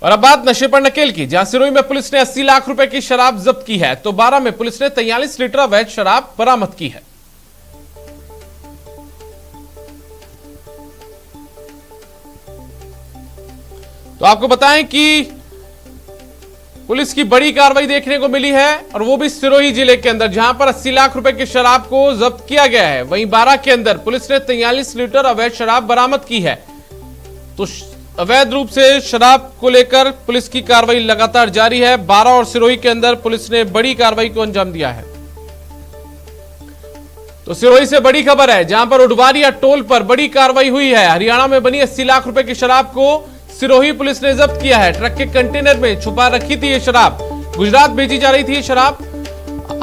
और अब बात नशे पर नकेल की, जहां सिरोही में पुलिस ने 80 लाख रुपए की शराब जब्त की है, तो बारां में पुलिस ने 43 लीटर अवैध शराब बरामद की है। तो आपको बताएं कि पुलिस की बड़ी कार्रवाई देखने को मिली है, और वो भी सिरोही जिले के अंदर, जहां पर 80 लाख रुपए की शराब को जब्त किया गया है। वहीं बारां के अंदर पुलिस ने 43 लीटर अवैध शराब बरामद की है। तो अवैध रूप से शराब को लेकर पुलिस की कार्रवाई लगातार जारी है। बारां और सिरोही के अंदर पुलिस ने बड़ी कार्रवाई को अंजाम दिया है। तो सिरोही से बड़ी खबर है, जहां पर उडवारिया टोल पर बड़ी कार्रवाई हुई है। हरियाणा में बनी 80 लाख रुपए की शराब को सिरोही पुलिस ने जब्त किया है। ट्रक के कंटेनर में छुपा रखी थी ये शराब, गुजरात भेजी जा रही थी ये शराब।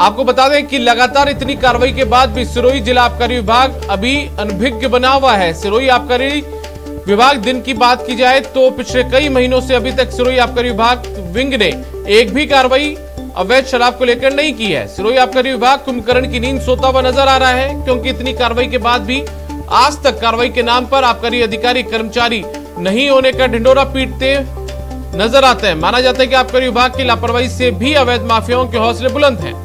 आपको बता दें कि लगातार इतनी कार्रवाई के बाद भी सिरोही जिला आबकारी विभाग अभी अनभिज्ञ बना हुआ है। सिरोही आबकारी विभाग दिन की बात की जाए तो पिछले कई महीनों से अभी तक सिरोही आबकारी विभाग विंग ने एक भी कार्रवाई अवैध शराब को लेकर नहीं की है। सिरोही आबकारी विभाग कुंभकर्ण की नींद सोता हुआ नजर आ रहा है, क्योंकि इतनी कार्रवाई के बाद भी आज तक कार्रवाई के नाम पर आबकारी अधिकारी कर्मचारी नहीं होने का ढिंडोरा पीटते नजर आते हैं। माना जाता है कि आबकारी विभाग की लापरवाही से भी अवैध माफियाओं के हौसले बुलंद हैं।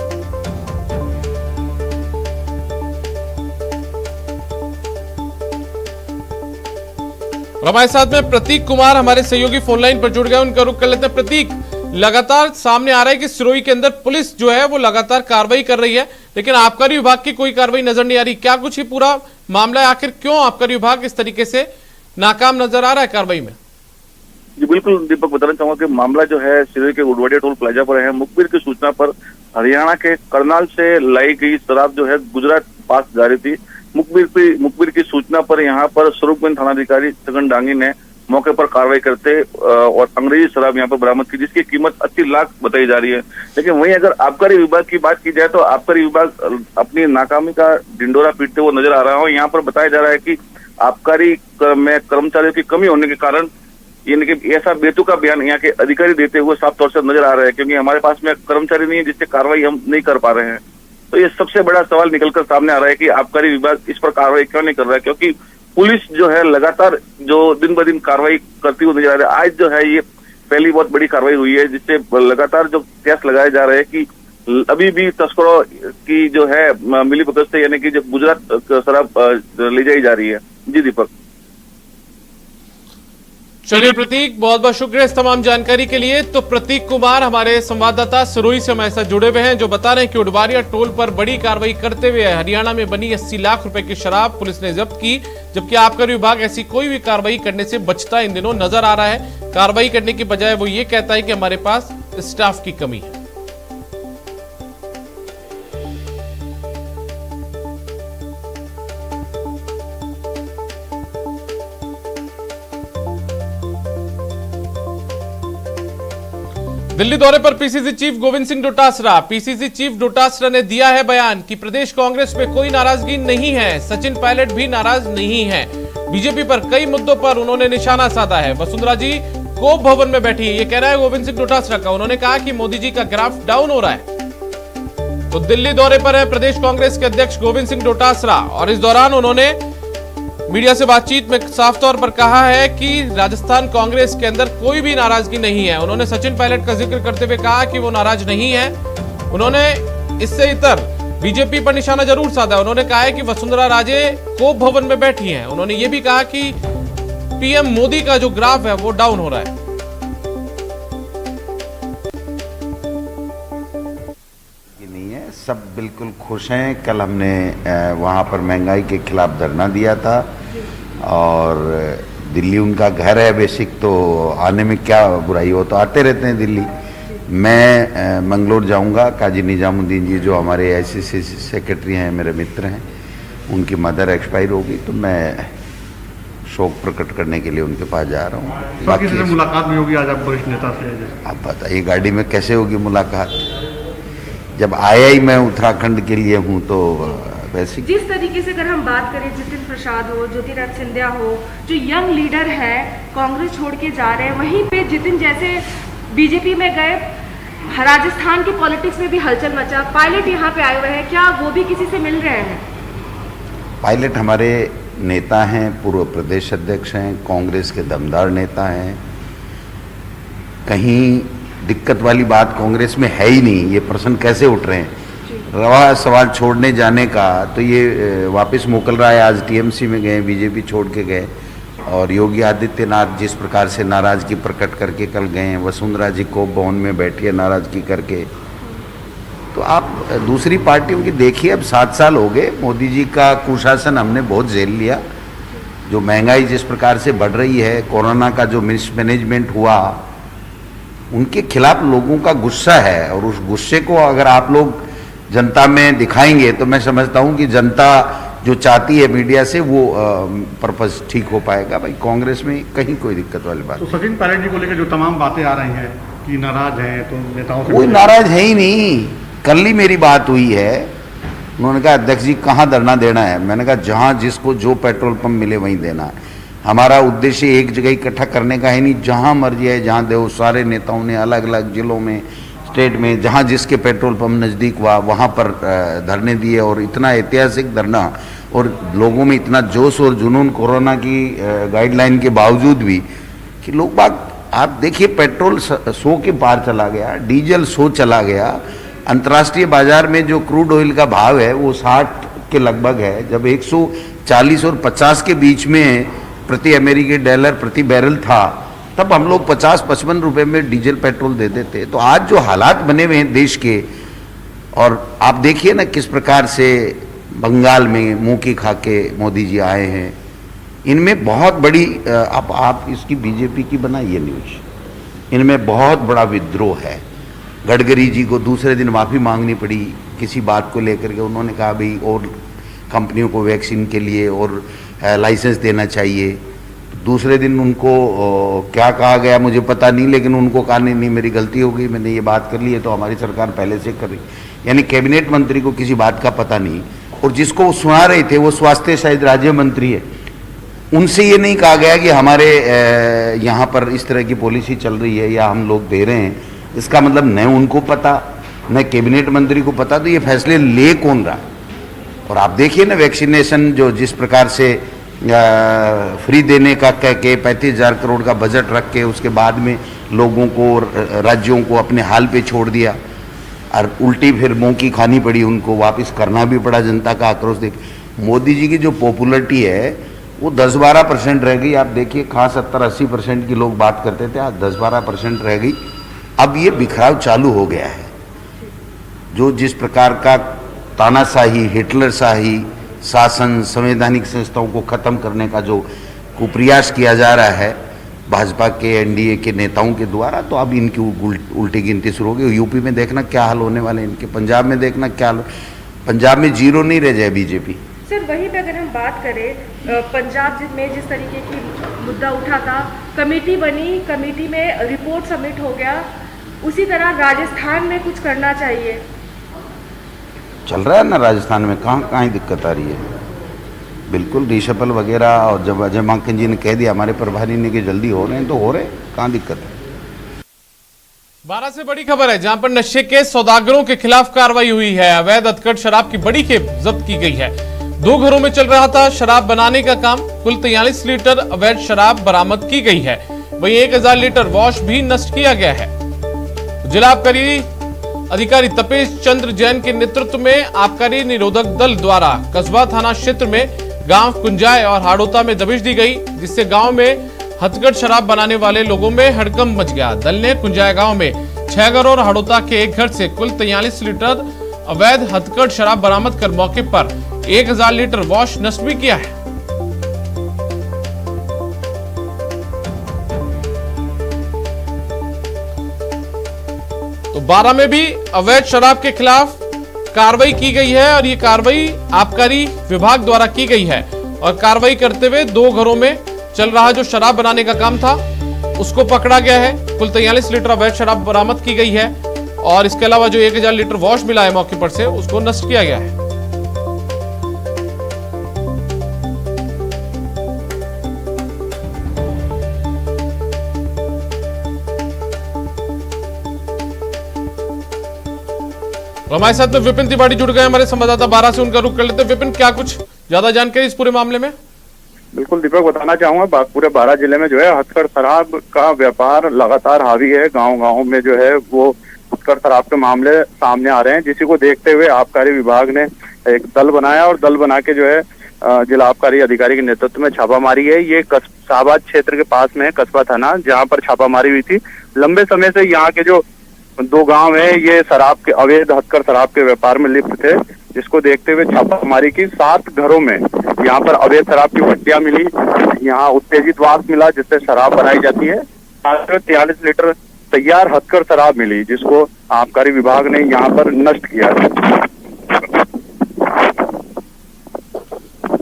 हमारे साथ में प्रतीक कुमार हमारे सहयोगी फोन लाइन पर जुड़ गए, उनका रुख कर लेते हैं। प्रतीक, लगातार सामने आ रहा है कि सिरोही के अंदर पुलिस जो है वो लगातार कार्रवाई कर रही है, लेकिन आबकारी विभाग की कोई कार्रवाई नजर नहीं आ रही। क्या कुछ ही पूरा मामला है, आखिर क्यों आबकारी विभाग इस तरीके से नाकाम नजर आ रहा है कार्रवाई में? जी बिल्कुल दीपक, बताना चाहूंगा कि मामला जो है सिरोही के उडवारिया टोल प्लाजा पर है। मुखबिर की सूचना पर हरियाणा के करनाल से लाई गई शराब जो है गुजरात पास जा रही थी। मुखबिर की सूचना पर यहाँ पर स्वरूपगंज थानाधिकारी छगन डांगी ने मौके पर कार्रवाई करते और अंग्रेजी शराब यहाँ पर बरामद की, जिसकी कीमत 80 लाख बताई जा रही है। लेकिन वहीं अगर आबकारी विभाग की बात की जाए तो आबकारी विभाग अपनी नाकामी का ढिंडोरा पीटते हुए नजर आ रहा है। यहाँ पर बताया जा रहा है कि आबकारी में कर्मचारियों की कमी होने के कारण यानी कि ऐसा बेतुका बयान यहाँ के अधिकारी देते हुए साफ तौर से नजर आ रहा है, क्योंकि हमारे पास में कर्मचारी नहीं है जिससे कार्रवाई हम नहीं कर पा रहे हैं। तो ये सबसे बड़ा सवाल निकलकर सामने आ रहा है कि आबकारी विभाग इस पर कार्रवाई क्यों नहीं कर रहा है, क्योंकि पुलिस जो है लगातार जो दिन ब दिन कार्रवाई करती हुई नजर आ रही है। आज जो है ये पहली बहुत बड़ी कार्रवाई हुई है, जिससे लगातार जो केस लगाए जा रहे हैं कि अभी भी तस्करों की जो है मिलीभगत से यानी कि जो गुजरात शराब ले जाई जा रही है। जी दीपक। चलिए प्रतीक, बहुत बहुत शुक्रिया इस तमाम जानकारी के लिए। तो प्रतीक कुमार हमारे संवाददाता सिरोही से हमारे साथ जुड़े हुए हैं, जो बता रहे हैं कि उडवारिया टोल पर बड़ी कार्रवाई करते हुए हरियाणा में बनी 80 लाख रुपए की शराब पुलिस ने जब्त की, जबकि आबकारी विभाग ऐसी कोई भी कार्रवाई करने से बचता इन दिनों नजर आ रहा है। कार्रवाई करने की बजाय वो ये कहता है कि हमारे पास स्टाफ की कमी है। दिल्ली दौरे पर PCC chief Govind Singh Dotasra. PCC chief Dotasra ने दिया है बयान कि प्रदेश कांग्रेस में कोई नाराजगी नहीं है, सचिन पायलट भी नाराज नहीं है। बीजेपी पर कई मुद्दों पर उन्होंने निशाना साधा है। वसुंधरा जी कोप भवन में बैठी, ये कह रहा है गोविंद सिंह डोटासरा का। उन्होंने कहा कि मोदी जी का ग्राफ डाउन हो रहा है। तो दिल्ली दौरे पर है प्रदेश कांग्रेस के अध्यक्ष गोविंद सिंह डोटासरा, और इस दौरान उन्होंने मीडिया से बातचीत में साफ तौर पर कहा है कि राजस्थान कांग्रेस के अंदर कोई भी नाराजगी नहीं है। उन्होंने सचिन पायलट का जिक्र करते हुए कहा कि वो नाराज नहीं है। उन्होंने इससे इतर बीजेपी पर निशाना जरूर साधा। उन्होंने कहा है कि वसुंधरा राजे कोप भवन में बैठी हैं। उन्होंने ये भी कहा कि पीएम मोदी का जो ग्राफ है वो डाउन हो रहा है। सब बिल्कुल खुश हैं। कल हमने वहाँ पर महंगाई के खिलाफ धरना दिया था, और दिल्ली उनका घर है बेसिक, तो आने में क्या बुराई हो, तो आते रहते हैं दिल्ली। मैं मंगलोर जाऊंगा। काजी निजामुद्दीन जी जो हमारे आईसीसी सेक्रेटरी हैं, मेरे मित्र हैं, उनकी मदर एक्सपायर होगी, तो मैं शोक प्रकट करने के लिए उनके पास जा रहा हूँ। बाकी से मुलाकात भी होगी आज आप वरिष्ठ नेता से? आप बताइए गाड़ी में कैसे होगी मुलाकात? जब आया ही मैं उत्तराखंड के लिए हूँ, तो वैसे जिस तरीके से अगर हम बात करें, जितिन प्रसाद हो, ज्योतिराज सिंधिया हो, जो यंग लीडर है कांग्रेस छोड़ के जा रहे हैं, वहीं पे जितिन जैसे बीजेपी में गए, राजस्थान की पॉलिटिक्स में भी हलचल मचा। पायलट यहाँ पे आए हुए हैं, क्या वो भी किसी से मिल रहे हैं? पायलट हमारे नेता हैं, पूर्व प्रदेश अध्यक्ष हैं, कांग्रेस के दमदार नेता हैं। कहीं दिक्कत वाली बात कांग्रेस में है ही नहीं। ये प्रश्न कैसे उठ रहे हैं? रवा सवाल छोड़ने जाने का, तो ये वापस मोकल रहा है। आज टीएमसी में गए, बीजेपी छोड़ के गए, और योगी आदित्यनाथ जिस प्रकार से नाराजगी प्रकट करके कल गए, वसुंधरा जी को भवन में बैठी है नाराजगी करके। तो आप दूसरी पार्टियों की देखिए, अब 7 साल हो गए, मोदी जी का कुशासन हमने बहुत झेल लिया। जो महंगाई जिस प्रकार से बढ़ रही है, कोरोना का जो मिसमैनेजमेंट हुआ, उनके खिलाफ लोगों का गुस्सा है, और उस गुस्से को अगर आप लोग जनता में दिखाएंगे तो मैं समझता हूं कि जनता जो चाहती है मीडिया से वो पर्पस ठीक हो पाएगा। भाई कांग्रेस में कहीं कोई दिक्कत वाली बात तो सचिन पायलट जी को लेकर जो तमाम बातें आ रही हैं कि नाराज हैं, तो नेताओं से कोई नाराज है ही नहीं। कल ही मेरी बात हुई है, उन्होंने कहा अध्यक्ष जी कहाँ धरना देना है? मैंने कहा जहाँ जिसको जो पेट्रोल पंप मिले वहीं देना है। हमारा उद्देश्य एक जगह इकट्ठा करने का है नहीं, जहाँ मर्जी है जहाँ दो। सारे नेताओं ने अलग अलग जिलों में, स्टेट में, जहाँ जिसके पेट्रोल पंप नज़दीक हुआ वहाँ पर धरने दिए। और इतना ऐतिहासिक धरना, और लोगों में इतना जोश और जुनून कोरोना की गाइडलाइन के बावजूद भी, कि लोग बाग आप देखिए, पेट्रोल 100 के पार चला गया, डीजल 100 चला गया। अंतर्राष्ट्रीय बाजार में जो क्रूड ऑयल का भाव है वो 60 के लगभग है, जब 140 और 50 के बीच में प्रति अमेरिकी डॉलर प्रति बैरल था, तब हम लोग 50-55 रुपए में डीजल पेट्रोल देते थे। तो आज जो हालात बने हुए हैं देश के, और आप देखिए ना किस प्रकार से बंगाल में मुंह की खा के मोदी जी आए हैं। इनमें बहुत बड़ी आप इसकी बीजेपी की बनाइए न्यूज, इनमें बहुत बड़ा विद्रोह है। गडकरी जी को दूसरे दिन माफ़ी मांगनी पड़ी किसी बात को लेकर के। उन्होंने कहा भाई और कंपनियों को वैक्सीन के लिए और लाइसेंस देना चाहिए। दूसरे दिन उनको क्या कहा गया मुझे पता नहीं, लेकिन उनको कहा नहीं मेरी गलती हो गई, मैंने ये बात कर ली है, तो हमारी सरकार पहले से कर रही। यानी कैबिनेट मंत्री को किसी बात का पता नहीं, और जिसको वो सुना रहे थे वो स्वास्थ्य शायद राज्य मंत्री है, उनसे ये नहीं कहा गया कि हमारे यहाँ पर इस तरह की पॉलिसी चल रही है या हम लोग दे रहे हैं। इसका मतलब न उनको पता न कैबिनेट मंत्री को पता, तो ये फैसले ले कौन रहा? और आप देखिए ना वैक्सीनेशन जो जिस प्रकार से फ्री देने का कह के 35,000 करोड़ का बजट रख के उसके बाद में लोगों को, राज्यों को अपने हाल पे छोड़ दिया, और उल्टी फिर मुंह की खानी पड़ी, उनको वापस करना भी पड़ा। जनता का आक्रोश देख मोदी जी की जो पॉपुलरिटी है वो 10-12% रह गई। आप देखिए कहाँ 70-80% की लोग बात करते थे, आज 10-12% रह गई। अब ये बिखराव चालू हो गया है। जो जिस प्रकार का तानाशाही, हिटलर शाही शासन, संवैधानिक संस्थाओं को खत्म करने का जो कुप्रयास किया जा रहा है भाजपा के, एनडीए के नेताओं के द्वारा, तो अब इनकी उल्टी गिनती शुरू हो गई। यूपी में देखना क्या हाल होने वाले इनके, पंजाब में देखना क्या हाल। पंजाब में 0 नहीं रह जाए बीजेपी। सर वहीं पे अगर हम बात करें, पंजाब में जिस तरीके की मुद्दा उठा था, कमेटी बनी, कमेटी में रिपोर्ट सबमिट हो गया, उसी तरह राजस्थान में कुछ करना चाहिए। चल रहा है ना राजस्थान में, कहाँ दिक्कत आ रही है? बिल्कुल रीशफल वगैरह, और जब अजय माकन जी ने कह दिया हमारे प्रभारी ने कि जल्दी हो रहे हैं तो हो रहे, कहाँ दिक्कत है? 12 से बड़ी खबर है, जहां पर नशे के सौदागरों के खिलाफ कार्रवाई हुई है। अवैध अधकड़ शराब की बड़ी खेप जब्त की गई है। 2 घरों में चल रहा था शराब बनाने का काम। कुल 43 लीटर अवैध शराब बरामद की गई है। वहीं 1000 लीटर वॉश भी नष्ट किया गया है। जिला आबकारी अधिकारी तपेश चंद्र जैन के नेतृत्व में आबकारी निरोधक दल द्वारा कस्बा थाना क्षेत्र में गांव कुंजाय और हाड़ोता में दबिश दी गई, जिससे गांव में हथकढ़ शराब बनाने वाले लोगों में हड़कंप मच गया। दल ने कुंजाय गांव में 6 घर और हाड़ोता के एक घर से कुल 43 लीटर अवैध हथकढ़ शराब बरामद कर मौके पर 1000 लीटर वॉश नष्ट भी किया है। तो 12 में भी अवैध शराब के खिलाफ कार्रवाई की गई है, और ये कार्रवाई आबकारी विभाग द्वारा की गई है। और कार्रवाई करते हुए 2 घरों में चल रहा जो शराब बनाने का काम था उसको पकड़ा गया है। कुल 43 लीटर अवैध शराब बरामद की गई है, और इसके अलावा जो 1000 लीटर वॉश मिला है मौके पर से, उसको नष्ट किया गया है। हमारे साथ में विपिन तिवारी जुड़ गए हमारे संवाददाता 12 से, उनका रुख कर लेते हैं। विपिन, क्या कुछ ज्यादा जानकारी इस पूरे मामले में? बिल्कुल दीपक, बताना चाहूंगा पूरे बारां जिले में जो है हथकढ़ शराब का व्यापार लगातार हावी है। गांव-गांव में जो है वो हथकढ़ शराब के मामले सामने आ रहे हैं, जिसी को देखते हुए आबकारी विभाग ने एक दल बनाया और दल बना के जो है जिला आबकारी अधिकारी के नेतृत्व में छापामारी है। ये शाहबाद क्षेत्र के पास में है, कस्बा थाना, जहां पर छापामारी हुई थी। लंबे समय से यहाँ के जो 2 गांव है ये शराब के अवैध हथकढ़ शराब के व्यापार में लिप्त थे, जिसको देखते हुए छापामारी की। 7 घरों में यहाँ पर अवैध शराब की भट्टियां मिली, यहाँ उत्तेजित वास मिला जिससे शराब बनाई जाती है। 43 लीटर तैयार हथकढ़ शराब मिली, जिसको आबकारी विभाग ने यहाँ पर नष्ट किया।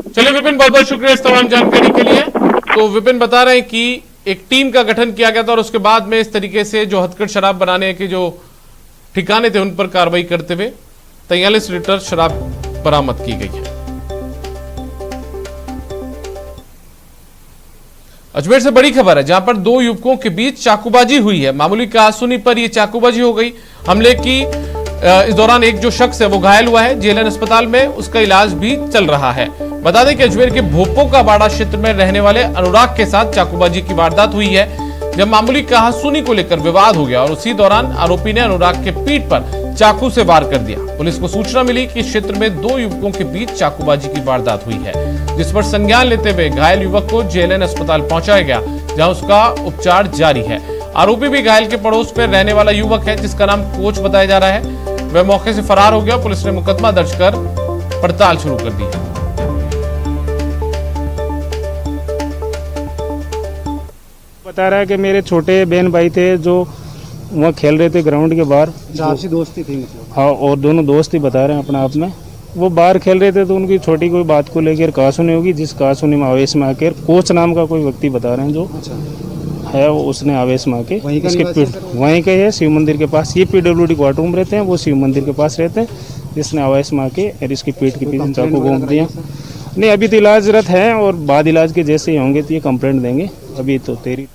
चलिए विपिन, बहुत बहुत शुक्रिया इस तमाम जानकारी के लिए। तो विपिन बता रहे हैं कि एक टीम का गठन किया गया था और उसके बाद में इस तरीके से जो हथकढ़ शराब बनाने के जो ठिकाने थे उन पर कार्रवाई करते हुए 43 लीटर शराब बरामद की गई है। अजमेर से बड़ी खबर है, जहां पर 2 युवकों के बीच चाकूबाजी हुई है। मामूली कहासुनी पर यह चाकूबाजी हो गई। हमले की इस दौरान एक जो शख्स है वो घायल हुआ है, जेएलएन अस्पताल में उसका इलाज भी चल रहा है। बता दें कि अजमेर के भोपो का बाड़ा क्षेत्र में रहने वाले अनुराग के साथ चाकूबाजी की वारदात हुई है, जब मामूली कहासुनी को लेकर विवाद हो गया और उसी दौरान आरोपी ने अनुराग के पीठ पर चाकू से वार कर दिया। पुलिस को सूचना मिली कि क्षेत्र में 2 युवकों के बीच चाकूबाजी की वारदात हुई है, जिस पर संज्ञान लेते हुए घायल युवक को जेएलएन अस्पताल पहुंचाया गया, जहां उसका उपचार जारी है। आरोपी भी घायल के पड़ोस में रहने वाला युवक है, जिसका नाम कोच बताया जा रहा है। वह मौके से फरार हो गया। पुलिस ने मुकदमा दर्ज कर पड़ताल शुरू कर दी है। बता रहा है कि मेरे छोटे बहन भाई थे जो वहाँ खेल रहे थे ग्राउंड के बाहर, आपसी दोस्ती थी मतलब? हाँ, और दोनों दोस्त ही बता रहे हैं अपने आप में। वो बाहर खेल रहे थे तो उनकी छोटी कोई बात को लेकर कहासुनी होगी, जिस कहासुनी में आवेश में आकर कोच नाम का कोई व्यक्ति बता रहे हैं जो है वो उसने आवेश में आके इसके वहीं के है शिव मंदिर के पास, ये PWD क्वार्टर में रहते हैं, वो शिव मंदिर के पास रहते हैं, जिसने आवेश में आके और इसकी पीठ के पीछे चाकू घोंप दिया। नहीं, अभी तो इलाजरत है और बाद इलाज के जैसे ही होंगे तो ये कंप्लेंट देंगे। अभी तो तेरी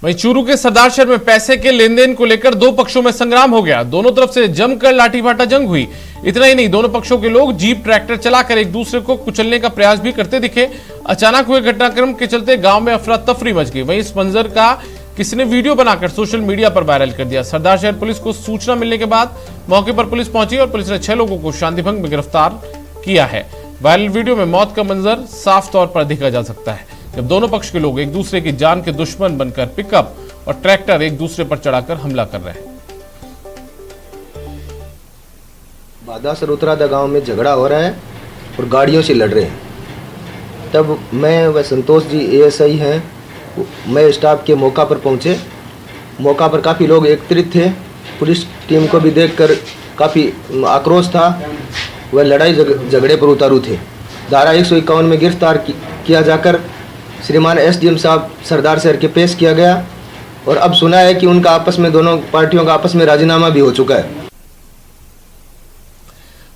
वहीं चूरू के सरदार शहर में पैसे के लेन देन को लेकर 2 पक्षों में संग्राम हो गया। दोनों तरफ से जमकर लाठीभाटा जंग हुई। इतना ही नहीं, दोनों पक्षों के लोग जीप ट्रैक्टर चलाकर एक दूसरे को कुचलने का प्रयास भी करते दिखे। अचानक हुए घटनाक्रम के चलते गांव में अफरा तफरी मच गई। वहीं इस मंजर का किसी ने वीडियो बनाकर सोशल मीडिया पर वायरल कर दिया। सरदार शहर पुलिस को सूचना मिलने के बाद मौके पर पुलिस पहुंची और पुलिस ने 6 लोगों को शांतिभंग में गिरफ्तार किया है। वायरल वीडियो में मौत का मंजर साफ तौर पर देखा जा सकता है, जब दोनों पक्ष के लोग एक दूसरे की जान के दुश्मन बनकर पिकअप और ट्रैक्टर एक दूसरे पर चढ़ाकर हमला कर रहे हैं। बादा सरोतरादा गांव में झगड़ा हो रहा है और गाड़ियों से लड़ रहे हैं। तब मैं व संतोष जी ASI हैं, मैं स्टाफ के मौका पर पहुंचे। मौका पर काफ़ी लोग एकत्रित थे। पुलिस टीम को भी देखकर काफ़ी आक्रोश था। वह लड़ाई झगड़े पर उतारू थे। धारा 151 में गिरफ्तार किया जाकर श्रीमान SDM साहब सरदार शहर के पेश किया गया और अब सुना है कि उनका आपस में, दोनों पार्टियों का आपस में राजीनामा भी हो चुका है।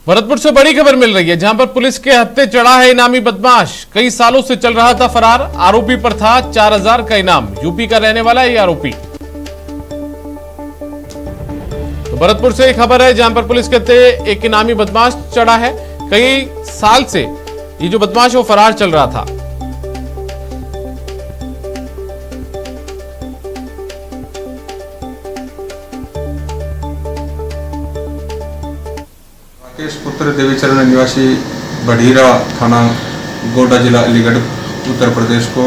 भरतपुर से बड़ी खबर मिल रही है, जहां पर पुलिस के हत्थे चढ़ा है इनामी बदमाश। कई सालों से चल रहा था फरार। आरोपी पर था 4000 का इनाम। यूपी का रहने वाला है ये आरोपी। तो भरतपुर से एक खबर है, जहां पर पुलिस के हत्थे एक इनामी बदमाश चढ़ा है। कई साल से ये जो बदमाश है वो फरार चल रहा था। पुत्र देवीचरण निवासी बढ़ीरा थाना गोड्डा जिला अलीगढ़ उत्तर प्रदेश को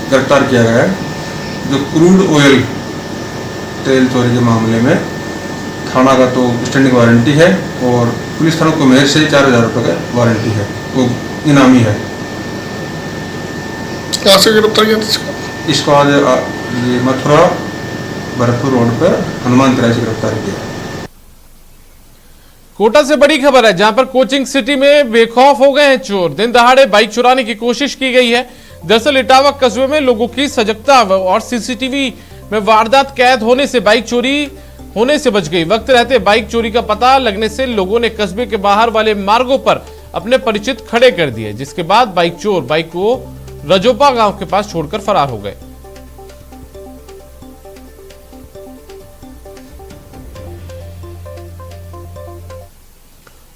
गिरफ्तार किया गया है, जो क्रूड ऑयल तेल चोरी के मामले में थाना का तो स्टैंडिंग वारंटी है और पुलिस थाना को महज से 4000 रुपये का वारंटी है, वो इनामी है। कहाँ से गिरफ्तार किया इसको आज ये मथुरा भरतपुर रोड पर हनुमान तिराई से गिरफ्तार किया। कोटा से बड़ी खबर है, जहां पर कोचिंग सिटी में बेखौफ हो गए हैं चोर। दिन दहाड़े बाइक चुराने की कोशिश की गई है। दरअसल इटावा कस्बे में लोगों की सजगता और CCTV में वारदात कैद होने से बाइक चोरी होने से बच गई। वक्त रहते बाइक चोरी का पता लगने से लोगों ने कस्बे के बाहर वाले मार्गों पर अपने परिचित खड़े कर दिए, जिसके बाद बाइक चोर बाइक को रजोपा गांव के पास छोड़कर फरार हो गए।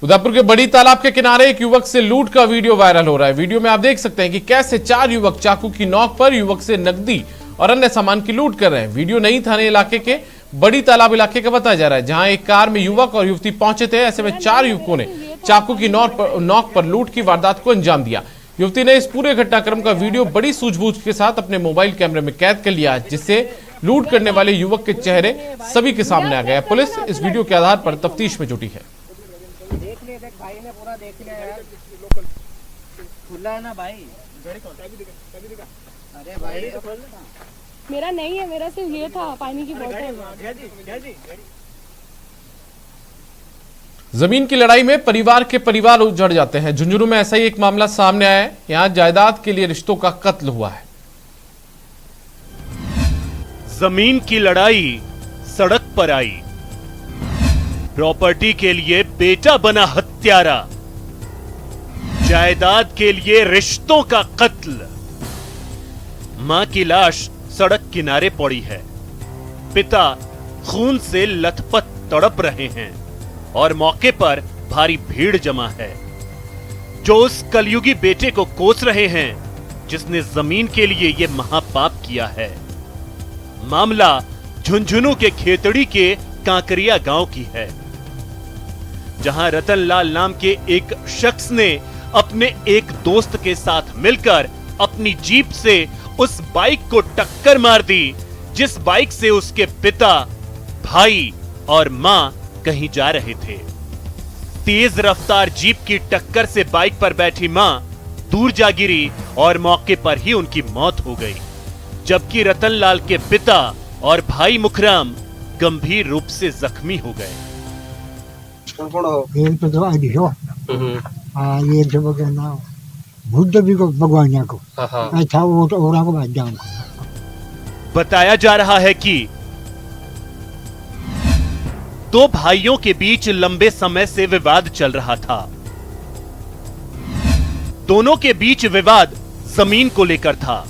उदयपुर के बड़ी तालाब के किनारे एक युवक से लूट का वीडियो वायरल हो रहा है। वीडियो में आप देख सकते हैं कि कैसे 4 युवक चाकू की नोक पर युवक से नकदी और अन्य सामान की लूट कर रहे हैं। वीडियो नई थाने इलाके के बड़ी तालाब इलाके का बताया जा रहा है, जहां एक कार में युवक और युवती पहुंचे थे। ऐसे में 4 युवकों ने चाकू की नोक पर लूट की वारदात को अंजाम दिया। युवती ने इस पूरे घटनाक्रम का वीडियो बड़ी सूझबूझ के साथ अपने मोबाइल कैमरे में कैद कर लिया, जिससे लूट करने वाले युवक के चेहरे सभी के सामने आ गया। पुलिस इस वीडियो के आधार पर तफ्तीश में जुटी है। भाई ने पूरा देख लिया यार, खुला है ना भाई। अरे भाई मेरा नहीं है, मेरा सिर्फ ये था पानी की बोतल। जमीन की लड़ाई में परिवार के परिवार उजड़ जाते हैं। झुंझुनू में ऐसा ही एक मामला सामने आया है। यहां जायदाद के लिए रिश्तों का कत्ल हुआ है। जमीन की लड़ाई सड़क पर आई, प्रॉपर्टी के लिए बेटा बना हत्यारा, जायदाद के लिए रिश्तों का कत्ल। मां की लाश सड़क किनारे पड़ी है, पिता खून से लथपथ तड़प रहे हैं और मौके पर भारी भीड़ जमा है, जो उस कलयुगी बेटे को कोस रहे हैं जिसने जमीन के लिए यह महापाप किया है। मामला झुंझुनू के खेतड़ी के कांकरिया गांव की है, जहां रतनलाल नाम के एक शख्स ने अपने एक दोस्त के साथ मिलकर अपनी जीप से उस बाइक को टक्कर मार दी, जिस बाइक से उसके पिता, भाई और मां कहीं जा रहे थे। तेज रफ्तार जीप की टक्कर से बाइक पर बैठी मां दूर जा गिरी और मौके पर ही उनकी मौत हो गई, जबकि रतनलाल के पिता और भाई मुखराम गंभीर रूप से जख्मी हो गए। ये जो ना बुद्ध भी को भगवान को अच्छा वो तो और को बात जाऊं। बताया जा रहा है कि 2 भाइयों के बीच लंबे समय से विवाद चल रहा था। दोनों के बीच विवाद जमीन को लेकर था।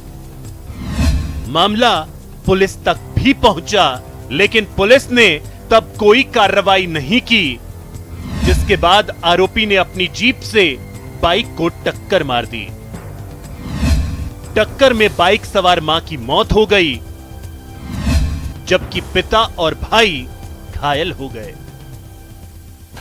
मामला पुलिस तक भी पहुंचा, लेकिन पुलिस ने तब कोई कार्रवाई नहीं की, जिसके बाद आरोपी ने अपनी जीप से बाइक को टक्कर मार दी। टक्कर में बाइक सवार मां की मौत हो गई, जबकि पिता और भाई घायल हो गए।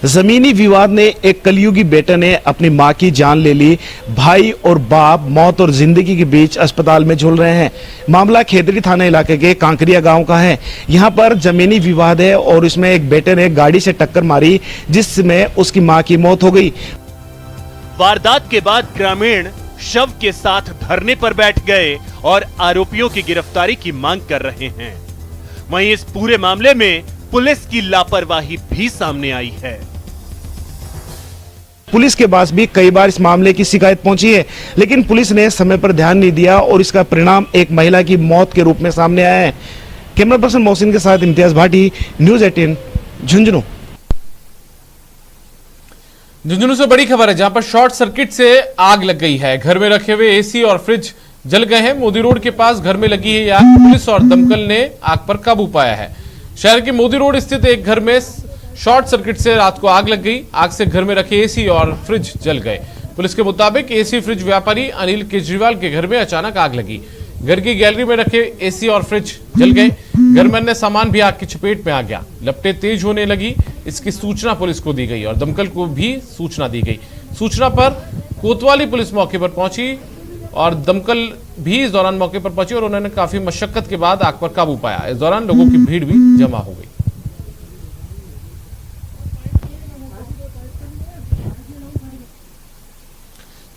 जमीनी विवाद ने एक कलयुगी बेटे ने अपनी मां की जान ले ली। भाई और बाप मौत और जिंदगी के बीच अस्पताल में झूल रहे हैं। मामला खेतड़ी थाना इलाके के कांकरिया गांव का है। यहां पर जमीनी विवाद है और इसमें एक बेटे ने गाड़ी से टक्कर मारी, जिसमें उसकी मां की मौत हो गई। वारदात के बाद ग्रामीण शव के साथ धरने पर बैठ गए और आरोपियों की गिरफ्तारी की मांग कर रहे हैं। वहीं इस पूरे मामले में पुलिस की लापरवाही भी सामने आई है। पुलिस के पास भी कई बार इस मामले की शिकायत पहुंची है, लेकिन पुलिस ने समय पर ध्यान नहीं दिया और इसका परिणाम एक महिला की मौत के रूप में सामने आया है। कैमरा पर्सन मोहसिन के साथ इम्तियाज भाटी, न्यूज़ 18 झुंझुनू। झुंझुनू से बड़ी खबर है, जहां पर शॉर्ट सर्किट से आग लग गई है। घर में रखे हुए एसी और फ्रिज जल गए हैं। मोदी रोड के पास घर में लगी है आग। पुलिस और दमकल ने आग पर काबू पाया है। शहर के मोदी रोड स्थित एक घर में शॉर्ट सर्किट से रात को आग लग गई। आग से घर में रखे एसी और फ्रिज जल गए। पुलिस के मुताबिक एसी फ्रिज व्यापारी अनिल केजरीवाल के घर में अचानक आग लगी। घर की गैलरी में रखे एसी और फ्रिज जल गए। घर में अन्य सामान भी आग की चपेट में आ गया। लपटें तेज होने लगी। इसकी सूचना पुलिस को दी गई और दमकल को भी सूचना दी गई। सूचना पर कोतवाली पुलिस मौके पर पहुंची और दमकल भी इस दौरान मौके पर पहुंची और उन्होंने काफी मशक्कत के बाद आग पर काबू पाया। इस दौरान लोगों की भीड़ भी जमा हो गई।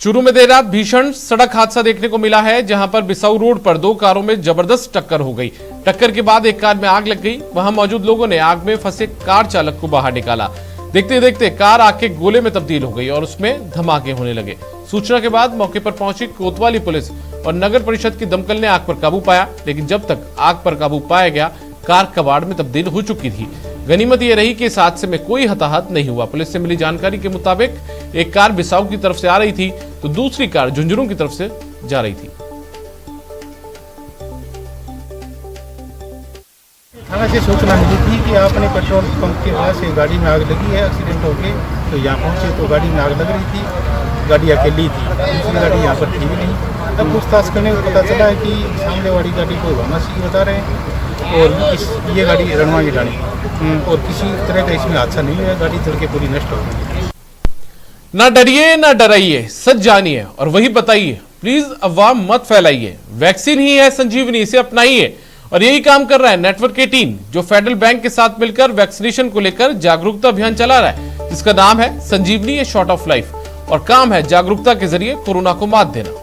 चूरू में देर रात भीषण सड़क हादसा देखने को मिला है, जहां पर बिसाऊ रोड पर 2 कारों में जबरदस्त टक्कर हो गई। टक्कर के बाद एक कार में आग लग गई। वहां मौजूद लोगों ने आग में फंसे कार चालक को बाहर निकाला। देखते देखते कार आग के गोले में तब्दील हो गई और उसमें धमाके होने लगे। सूचना के बाद मौके पर पहुंची कोतवाली पुलिस और नगर परिषद की दमकल ने आग पर काबू पाया, लेकिन जब तक आग पर काबू पाया गया, कार कबाड़ में तब्दील हो चुकी थी। गनीमत यह रही कि इस हादसे में कोई हताहत नहीं हुआ। पुलिस से मिली जानकारी के मुताबिक एक कार बिसाऊ की तरफ से आ रही थी तो दूसरी कार झुंझुनू की तरफ से जा रही थी। थाना से सूचना मिली थी कि आपने पेट्रोल पंप के पास एक गाड़ी में आग लगी है, एक्सीडेंट हो गए तो यहाँ पहुँचे तो गाड़ी में आग लग रही थी, गाड़ी अकेली थी, दूसरी गाड़ी यहाँ पर थी भी नहीं। तब पूछताछ करने को पता चला है कि सामने वाली गाड़ी को वाराणसी बता रहे हैं और ये गाड़ी रणवा की गाड़ी और किसी तरह का इसमें हादसा नहीं हुआ, गाड़ी जल के पूरी नष्ट हो गई। ना डरिए ना डराइए, सच जानिए और वही बताइए। प्लीज अफवाह मत फैलाइए। वैक्सीन ही है संजीवनी, इसे अपनाइए। और यही काम कर रहा है नेटवर्क 18, जो फेडरल बैंक के साथ मिलकर वैक्सीनेशन को लेकर जागरूकता अभियान चला रहा है, जिसका नाम है संजीवनी ए शॉट ऑफ लाइफ। और काम है जागरूकता के जरिए कोरोना को मात देना।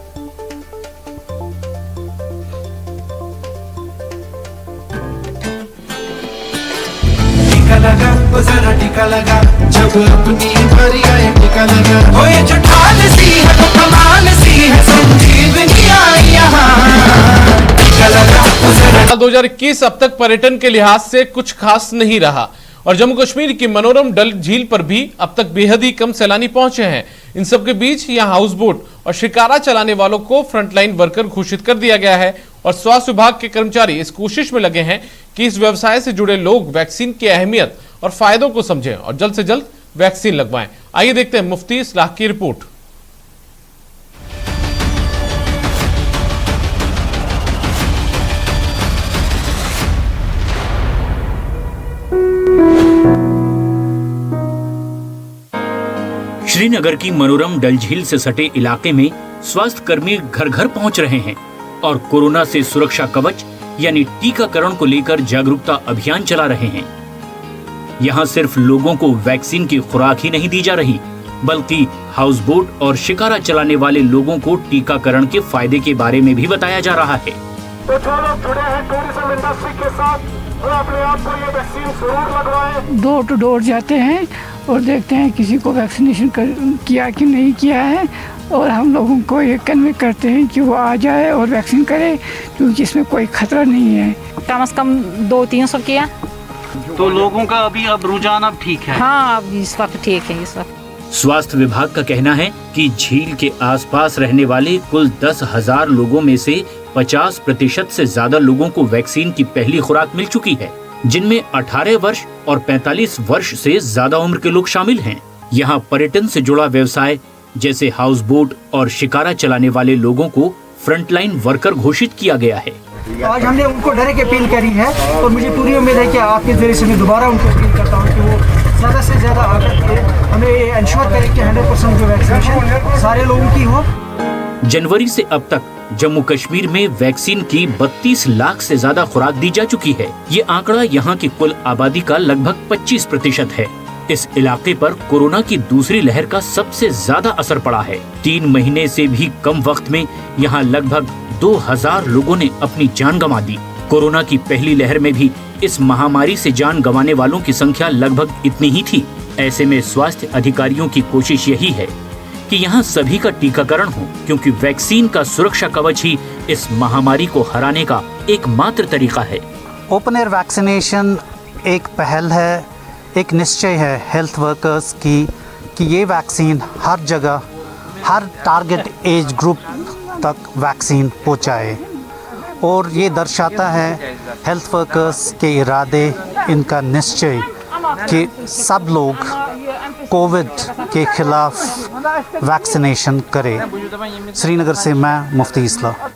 टीका लगा वो जरा टीका लगा, जब अपनी बारी आए टीका लगा। ओ ये जो ढाल सी है वो कमाल सी है, संजीवनी आई यहाँ। टीका लगा वो जरा। 2021 अब तक पर्यटन के लिहाज से कुछ खास नहीं रहा और जम्मू कश्मीर की मनोरम डल झील पर भी अब तक बेहद ही कम सैलानी पहुंचे हैं। इन सब के बीच यहां हाउस बोट और शिकारा चलाने वालों को फ्रंटलाइन वर्कर घोषित कर दिया गया है और स्वास्थ्य विभाग के कर्मचारी इस कोशिश में लगे हैं कि इस व्यवसाय से जुड़े लोग वैक्सीन की अहमियत और फायदों को समझें और जल्द से जल्द वैक्सीन लगवाएं। आइए देखते हैं मुफ्ती इस्लाह की रिपोर्ट। श्रीनगर की मनोरम डल झील से सटे इलाके में स्वास्थ्य कर्मी घर घर पहुंच रहे हैं और कोरोना से सुरक्षा कवच यानी टीकाकरण को लेकर जागरूकता अभियान चला रहे हैं। यहां सिर्फ लोगों को वैक्सीन की खुराक ही नहीं दी जा रही, बल्कि हाउस बोट और शिकारा चलाने वाले लोगों को टीकाकरण के फायदे के बारे में भी बताया जा रहा है। तो जो लोग जुड़े हैं टूरिज्म इंडस्ट्री के साथ, वो अपने आप को ये वैक्सीन जरूर लगवाएं। डोर टू डोर जाते हैं और देखते हैं किसी को वैक्सीनेशन किया कि नहीं किया है और हम लोगों को ये कन्वे करते हैं कि वो आ जाए और वैक्सीन करे, क्योंकि इसमें कोई खतरा नहीं है। कम से कम 200-300 किया। तो लोगों का अभी अब रुझान अब ठीक है? हाँ, अब इस वक्त ठीक है। इस वक्त स्वास्थ्य विभाग का कहना है कि झील के आसपास रहने वाले कुल 10,000 लोगों में से 50% से ज्यादा लोगों को वैक्सीन की पहली खुराक मिल चुकी है, जिनमें 18 वर्ष और 45 वर्ष से ज्यादा उम्र के लोग शामिल हैं। यहाँ पर्यटन से जुड़ा व्यवसाय जैसे हाउस बोट और शिकारा चलाने वाले लोगों को फ्रंटलाइन वर्कर घोषित किया गया है। आज हमने उनको डायरेक्ट अपील करी है और मुझे पूरी उम्मीद है कि आपके जरिए से मैं दोबारा उनको अपील करता हूँ कि वो ज़्यादा से ज़्यादा आकर के हमें ये इंश्योर करें कि 100% जो वैक्सीनेशन सारे लोगों की हो। जनवरी से अब तक जम्मू कश्मीर में वैक्सीन की 32 लाख से ज्यादा खुराक दी जा चुकी है। ये आंकड़ा यहाँ की कुल आबादी का लगभग 25% है। इस इलाके पर कोरोना की दूसरी लहर का सबसे ज्यादा असर पड़ा है। 3 महीने से भी कम वक्त में यहाँ लगभग 2000 लोगों ने अपनी जान गंवा दी। कोरोना की पहली लहर में भी इस महामारी से जान गंवाने वालों की संख्या लगभग इतनी ही थी। ऐसे में स्वास्थ्य अधिकारियों की कोशिश यही है कि यहाँ सभी का टीकाकरण हो, क्योंकि वैक्सीन का सुरक्षा कवच ही इस महामारी को हराने का एकमात्र तरीका है। ओपन एयर वैक्सीनेशन एक पहल है, एक निश्चय है हेल्थ वर्कर्स की कि ये वैक्सीन हर जगह, हर टारगेट एज ग्रुप तक वैक्सीन पहुँचाए। और ये दर्शाता है हेल्थ वर्कर्स के इरादे, इनका निश्चय कि सब लोग कोविड के खिलाफ वैक्सीनेशन करें। श्रीनगर से मैं मुफ्ती इस्लाह।